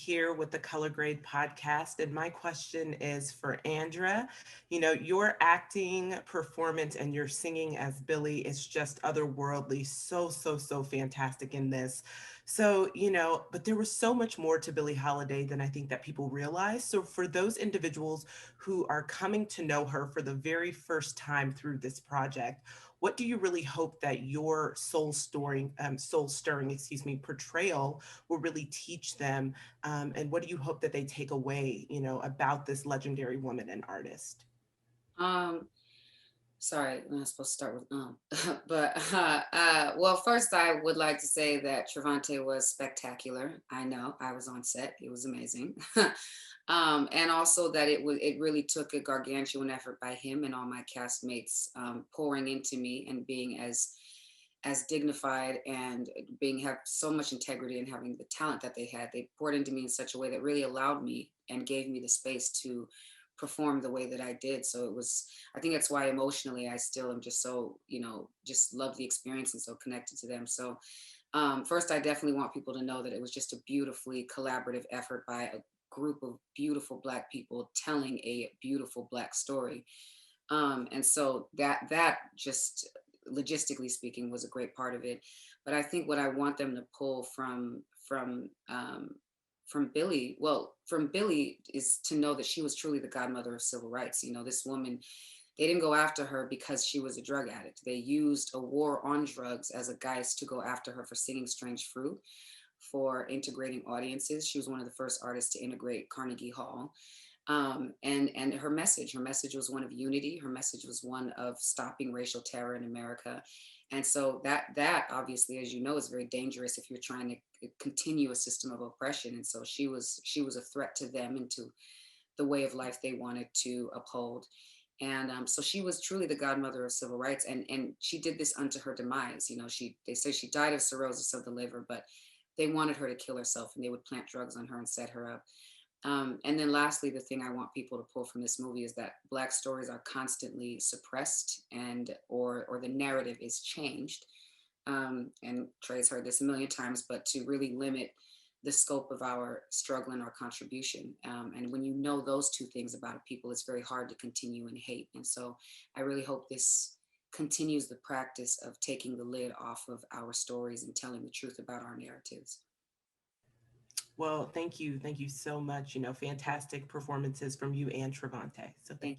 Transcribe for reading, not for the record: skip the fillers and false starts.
here with the Color Grade podcast. And my question is for Andra. You know, your acting performance and your singing as Billie is just otherworldly. So, so, so fantastic in this. So, but there was so much more to Billie Holiday than I think that people realize. So, for those individuals who are coming to know her for the very first time through this project, what do you really hope that your soul stirring, portrayal will really teach them? And what do you hope that they take away, about this legendary woman and artist? Um, Sorry, I'm not supposed to start with but well, first I would like to say that Trevante was spectacular. I know I was on set; it was amazing, and also that it really took a gargantuan effort by him and all my castmates pouring into me and being as dignified and being have so much integrity and having the talent that they had. They poured into me in such a way that really allowed me and gave me the space to perform the way that I did. So it was, I think that's why emotionally I still am just so, just love the experience and so connected to them. So first, I definitely want people to know that it was just a beautifully collaborative effort by a group of beautiful Black people telling a beautiful Black story. And so that just logistically speaking was a great part of it. But I think what I want them to pull from Billie, well, from Billie is to know that she was truly the godmother of civil rights. This woman, they didn't go after her because she was a drug addict. They used a war on drugs as a guise to go after her for singing Strange Fruit, for integrating audiences. She was one of the first artists to integrate Carnegie Hall. And her message was one of unity. Her message was one of stopping racial terror in America. And so that obviously, as you know, is very dangerous if you're trying to continue a system of oppression. And so she was a threat to them and to the way of life they wanted to uphold. And so she was truly the godmother of civil rights, and she did this unto her demise. They say she died of cirrhosis of the liver, but they wanted her to kill herself, and they would plant drugs on her and set her up. And then lastly, the thing I want people to pull from this movie is that Black stories are constantly suppressed or the narrative is changed. And Trey's heard this a million times, but to really limit the scope of our struggle and our contribution. And when you know those two things about a people, it's very hard to continue in hate. And so I really hope this continues the practice of taking the lid off of our stories and telling the truth about our narratives. Well, thank you. Thank you so much. Fantastic performances from you and Trevante. So thank Thank you.